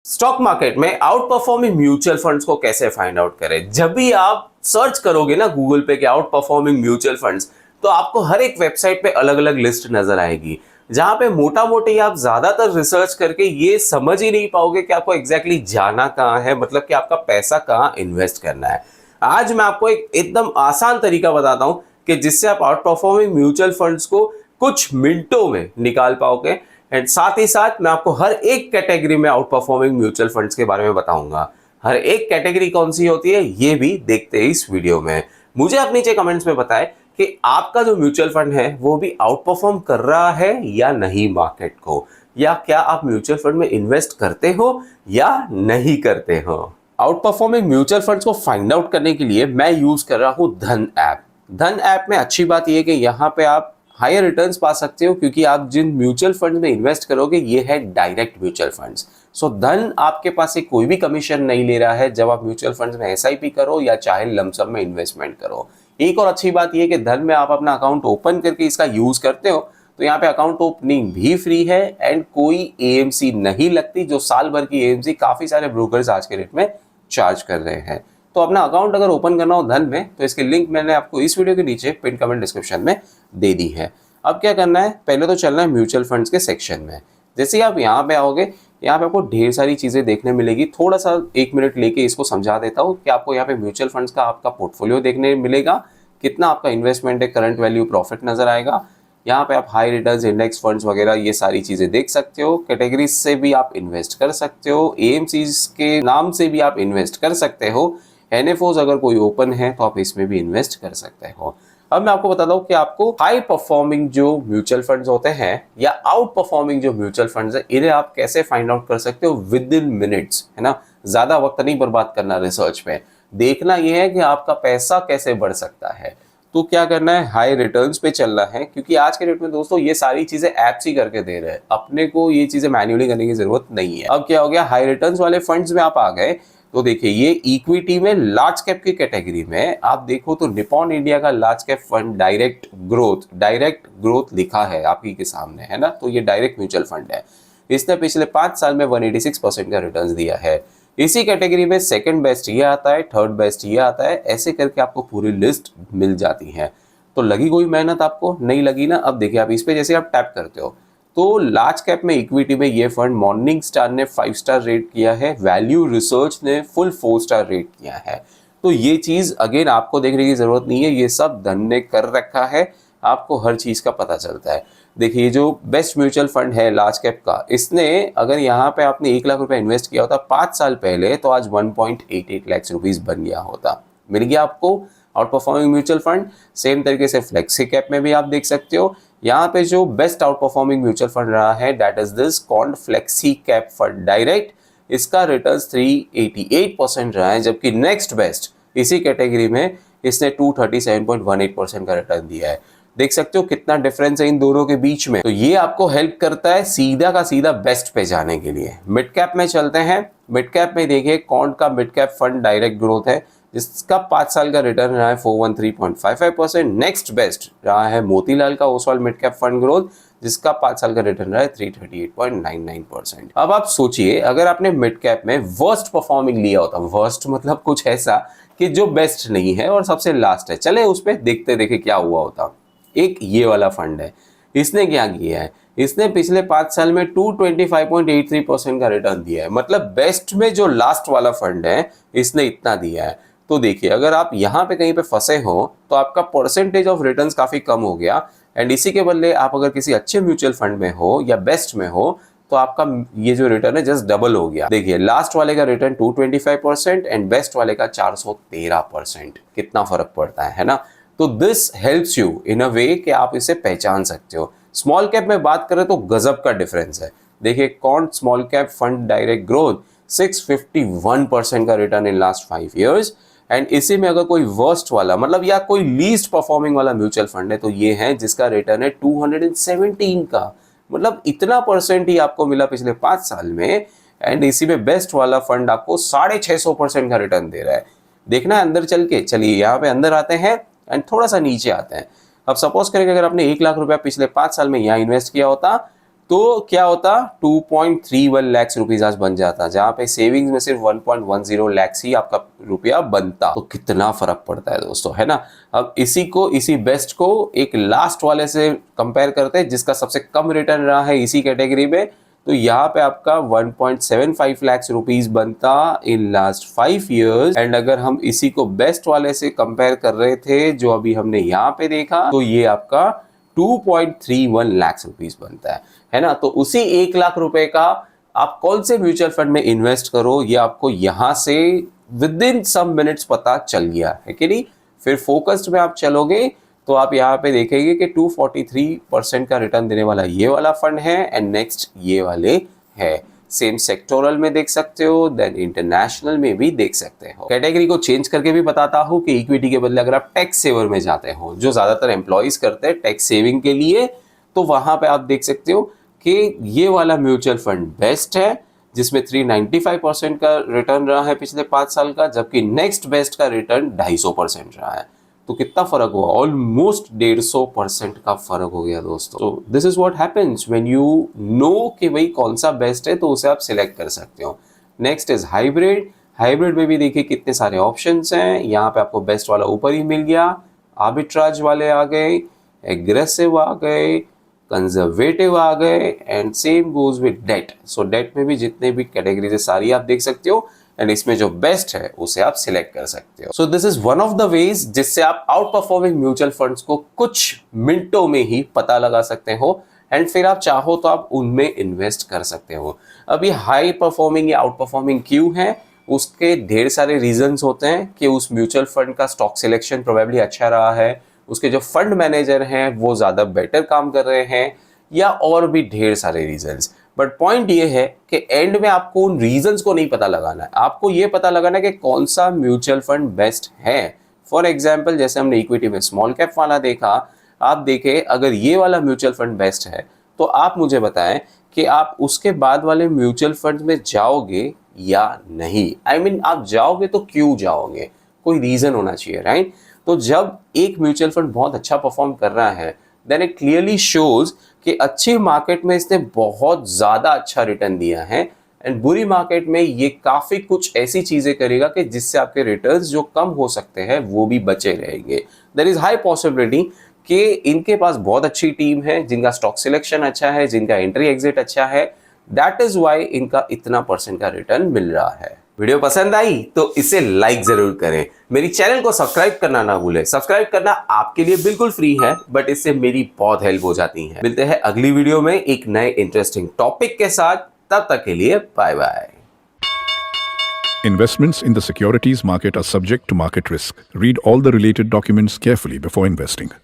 Stock market में out performing mutual funds को कैसे फाइंड आउट करें। जब भी आप सर्च करोगे ना गूगल पे कि आउट परफॉर्मिंग म्यूचुअल फंड्स, तो आपको हर एक वेबसाइट पे अलग अलग लिस्ट नजर आएगी, जहां पे मोटा मोटी आप ज्यादातर रिसर्च करके ये समझ ही नहीं पाओगे कि आपको एग्जैक्टली जाना कहाँ है, मतलब कि आपका पैसा कहाँ इन्वेस्ट करना है। आज मैं आपको एक एकदम आसान तरीका बताता हूं कि जिससे आप आउट परफॉर्मिंग म्यूचुअल फंड्स को कुछ मिनटों में निकाल पाओगे। एंड साथ ही साथ मैं आपको हर एक कैटेगरी में आउट परफॉर्मिंग म्यूचुअल फंड्स के बारे में बताऊंगा। हर एक कैटेगरी कौन सी होती है ये भी देखते हैं इस वीडियो में। मुझे आप नीचे कमेंट्स में बताएं कि आपका जो म्यूचुअल फंड है वो भी आउट परफॉर्म कर रहा है या नहीं मार्केट को, या क्या आप म्यूचुअल फंड में इन्वेस्ट करते हो या नहीं करते हो। आउट परफॉर्मिंग म्यूचुअल फंड्स को फाइंड आउट करने के लिए मैं यूज कर रहा हूं धन ऐप। धन ऐप में अच्छी बात यह है कि यहाँ पे आप हायर रिटर्न्स पा सकते हो, क्योंकि आप जिन म्यूचुअल फंड में इन्वेस्ट करोगे ये है डायरेक्ट म्यूचुअल फंड्स। सो धन आपके पास से कोई भी कमीशन नहीं ले रहा है जब आप म्यूचुअल फंड्स में एसआईपी करो या चाहे लमसम में इन्वेस्टमेंट करो। एक और अच्छी बात यह है कि धन में आप अपना अकाउंट ओपन करके इसका यूज करते हो तो यहाँ पे अकाउंट ओपनिंग भी फ्री है एंड कोई एएमसी नहीं लगती, जो साल भर की एएमसी काफी सारे ब्रोकर्स आज के रेट में चार्ज कर रहे हैं। तो अपना अकाउंट अगर ओपन करना हो धन में तो इसके लिंक मैंने आपको इस वीडियो के नीचे पिन कमेंट डिस्क्रिप्शन में दे दी है। अब क्या करना है, पहले तो चलना है म्यूचुअल फंड्स के सेक्शन में। जैसे ही आप यहाँ पे आओगे, यहाँ पे आपको ढेर सारी चीजें देखने मिलेगी। थोड़ा सा 1 मिनट लेके इसको समझा देता हूँ कि आपको यहाँ पे म्यूचुअल फंड्स का आपका पोर्टफोलियो देखने मिलेगा, कितना आपका इन्वेस्टमेंट है, करंट वैल्यू, प्रॉफिट नजर आएगा। यहाँ पे आप हाई रिटर्न्स, इंडेक्स फंड्स वगैरह ये सारी चीजें देख सकते हो। कैटेगरीज से भी आप इन्वेस्ट कर सकते हो, एएमसीज के नाम से भी आप इन्वेस्ट कर सकते हो। एनएफओज अगर कोई ओपन है तो आप इसमें भी इन्वेस्ट कर सकते हो। अब मैं आपको बताता हूँ कि आपको हाई परफॉर्मिंग जो म्यूचुअल फंड्स होते हैं या आउट परफॉर्मिंग जो म्यूचुअल फंड्स है, इन्हें आप कैसे फाइंड आउट कर सकते हो विद इन मिनट्स, है ना। ज्यादा वक्त नहीं बर्बाद करना रिसर्च पे, देखना यह है कि आपका पैसा कैसे बढ़ सकता है। तो क्या करना है, हाई रिटर्न्स पे चलना है, क्योंकि आज के डेट में दोस्तों ये सारी चीजें एप्स ही करके दे रहे हैं, अपने को ये चीजें मैन्युअली करने की जरूरत नहीं है। अब क्या हो गया, हाई रिटर्न्स वाले फंड्स में आप आ गए तो देखिए ये इक्विटी में लार्ज कैप की कैटेगरी में आप देखो तो निपॉन इंडिया का large cap fund direct growth लिखा है आपकी के सामने, है ना। तो ये डायरेक्ट म्यूचुअल फंड है। इसने पिछले 5 साल में 186% का रिटर्न दिया है। इसी कैटेगरी में सेकंड बेस्ट ये आता है, थर्ड बेस्ट ये आता है, ऐसे करके आपको पूरी लिस्ट मिल जाती है। तो लगी कोई मेहनत आपको? नहीं लगी ना। अब देखिए आप इस पे जैसे आप टैप करते हो तो लार्ज कैप में इक्विटी में ये फंड मॉर्निंग स्टार ने 5 स्टार रेट किया है, वैल्यू रिसर्च ने फुल 4 स्टार रेट किया है। तो ये चीज अगेन आपको देखने की जरूरत नहीं है, ये सब धन ने कर रखा है, आपको हर चीज का पता चलता है। देखिए जो बेस्ट म्यूचुअल फंड है लार्ज कैप का, इसने अगर यहाँ पे आपने 1 लाख रुपए इन्वेस्ट किया होता 5 साल पहले तो आज 1.88 लाख रुपीज बन गया होता। मिल गया आपको out performing mutual fund. Same तरीके से फ्लेक्सी कैप में भी आप देख सकते हो, यहाँ पे जो best out performing mutual fund रहा है that is this called flexi cap fund direct. इसका रिटर्न 388% रहा है, जबकि नेक्स्ट बेस्ट इसी कैटेगरी में इसने 237.18% का रिटर्न दिया है। देख सकते हो कितना डिफरेंस है इन दोनों के बीच में। तो ये आपको हेल्प करता है सीधा का सीधा बेस्ट पे जाने के लिए। मिड कैप में चलते हैं। मिड कैप में देखिए कौन का mid cap fund direct growth है, जिसका 5 साल का रिटर्न रहा है 413.55%। नेक्स्ट बेस्ट रहा है मोतीलाल का Oswal mid cap fund growth, जिसका 5 साल का रिटर्न रहा है 338.99%। अब आप सोचिए अगर आपने मिड कैप में वर्स्ट परफॉर्मिंग लिया होता, वर्स्ट मतलब कुछ ऐसा कि जो बेस्ट नहीं है और सबसे लास्ट है, चले उस पर देखते देखे क्या हुआ होता। एक ये वाला फंड है, इसने क्या किया है, इसने पिछले 5 साल में 225.83% का रिटर्न दिया है। मतलब बेस्ट में जो लास्ट वाला फंड है इसने इतना दिया है। तो देखिए अगर आप यहाँ पे कहीं पे फंसे हो तो आपका परसेंटेज ऑफ रिटर्न्स काफी कम हो गया, एंड इसी के बदले आप अगर किसी अच्छे म्यूचुअल फंड में हो या बेस्ट में हो तो आपका ये जो रिटर्न है जस्ट डबल हो गया। देखिए लास्ट वाले का रिटर्न 225% एंड बेस्ट वाले का 413%। कितना फर्क पड़ता है ना। तो दिस हेल्प्स यू इन अ वे कि आप इसे पहचान सकते हो। स्मॉल कैप में बात करें तो गजब का डिफरेंस है। देखिए कौन small cap fund direct growth 651% का return in last 5 years. And इसी में अगर कोई वर्स्ट वाला मतलब या कोई लीस्ट परफॉर्मिंग वाला म्यूचुअल फंड है तो ये है जिसका रिटर्न है 217 का। मतलब इतना परसेंट ही आपको मिला पिछले 5 साल में। एंड इसी में बेस्ट वाला फंड आपको 650% का रिटर्न दे रहा है। देखना है अंदर चल के। चलिए यहाँ पे अंदर आते हैं एंड थोड़ा सा नीचे आते हैं। अब सपोज करें कि अगर आपने 1 लाख रुपया पिछले 5 साल में यहाँ इन्वेस्ट किया होता तो क्या होता 2.31 लाख रुपीज आज बन जाता, जहां पे सेविंग्स में सिर्फ 1.10 लाख ही आपका रुपया बनता। तो कितना फर्क पड़ता है दोस्तों, है ना। अब इसी बेस्ट को एक लास्ट वाले से कंपेयर करते हैं जिसका सबसे कम रिटर्न रहा है इसी कैटेगरी में। तो यहाँ पे आपका 1.75 लाख रुपीज बनता इन लास्ट 5 इयर्स। एंड अगर हम इसी को बेस्ट वाले से कंपेयर कर रहे थे जो अभी हमने यहाँ पे देखा, तो ये आपका 2.31 लाख रुपीज बनता है ना। तो उसी 1 लाख रुपए का आप कौन से म्यूचुअल फंड में इन्वेस्ट करो, ये आपको यहां से विद इन सम मिनट्स पता चल गया है कि नहीं। फिर फोकस्ड में आप चलोगे तो आप यहाँ पे देखेंगे कि 243% का रिटर्न देने वाला ये वाला फंड है एंड नेक्स्ट ये वाले है। सेम सेक्टोरल में देख सकते हो, देन इंटरनेशनल में भी देख सकते हो। कैटेगरी को चेंज करके भी बताता हूँ कि इक्विटी के बदले अगर आप टैक्स सेवर में जाते हो, जो ज्यादातर एम्प्लॉइज करते हैं टैक्स सेविंग के लिए, तो वहां पे आप देख सकते हो कि ये वाला म्यूचुअल फंड बेस्ट है जिसमें 395% का रिटर्न रहा है पिछले 5 साल का, जबकि नेक्स्ट बेस्ट का रिटर्न 250% रहा है। तो कितना फर्क हुआ, ऑलमोस्ट 150% का फर्क हो गया दोस्तों। तो this is what happens when you know कि भाई कौन सा बेस्ट है, तो उसे आप सिलेक्ट कर सकते हो। Next is hybrid. हाइब्रिड में भी देखिए कितने सारे ऑप्शंस हैं। यहाँ पे आपको बेस्ट वाला ऊपर ही मिल गया, आर्बिट्राज वाले आ गए, एग्रेसिव आ गए, कंजर्वेटिव आ गए and same goes with date. So date में भी जितने भी कैटेगरीज है सारी आप देख सकते हो एंड इसमें जो बेस्ट है उसे आप सिलेक्ट कर सकते हो। So this is one of the ways जिससे आप आउट परफॉर्मिंग म्यूचुअल फंड्स को कुछ मिनटों में ही पता लगा सकते हो एंड फिर आप चाहो तो आप उनमें इन्वेस्ट कर सकते हो। अब ये हाई परफॉर्मिंग या आउट परफॉर्मिंग क्यों है, उसके ढेर सारे रीजंस होते हैं कि उस म्यूचुअल फंड का स्टॉक सिलेक्शन प्रोबेबली अच्छा रहा है, उसके जो फंड मैनेजर हैं वो ज़्यादा बेटर काम कर रहे हैं, या और भी ढेर सारे रीजंस। बट पॉइंट ये है कि एंड में आपको उन रीजंस को नहीं पता लगाना है, आपको ये पता लगाना है कि कौन सा म्यूचुअल फंड बेस्ट है। फॉर एग्जाम्पल जैसे हमने इक्विटी में स्मॉल कैप वाला देखा, आप देखें अगर ये वाला म्यूचुअल फंड बेस्ट है तो आप मुझे बताएं कि आप उसके बाद वाले म्यूचुअल फंड में जाओगे या नहीं। I mean, आप जाओगे तो क्यों जाओगे, कोई रीजन होना चाहिए, राइट। तो जब एक म्यूचुअल फंड बहुत अच्छा परफॉर्म कर रहा है देन इट क्लियरली शोज कि अच्छी मार्केट में इसने बहुत ज़्यादा अच्छा रिटर्न दिया है एंड बुरी मार्केट में ये काफ़ी कुछ ऐसी चीज़ें करेगा कि जिससे आपके रिटर्न्स जो कम हो सकते हैं वो भी बचे रहेंगे। देयर इज़ हाई पॉसिबिलिटी कि इनके पास बहुत अच्छी टीम है, जिनका स्टॉक सिलेक्शन अच्छा है, जिनका एंट्री एग्जिट अच्छा है, दैट इज़ वाई इनका इतना % का रिटर्न मिल रहा है। वीडियो पसंद आई तो इसे लाइक जरूर करें, मेरी चैनल को सब्सक्राइब करना ना भूलें। सब्सक्राइब करना आपके लिए बिल्कुल फ्री है बट इससे मेरी बहुत हेल्प हो जाती है। मिलते हैं अगली वीडियो में एक नए इंटरेस्टिंग टॉपिक के साथ, तब तक के लिए bye bye. Investments in the securities market are subject to market risk. Read all the related documents carefully before investing.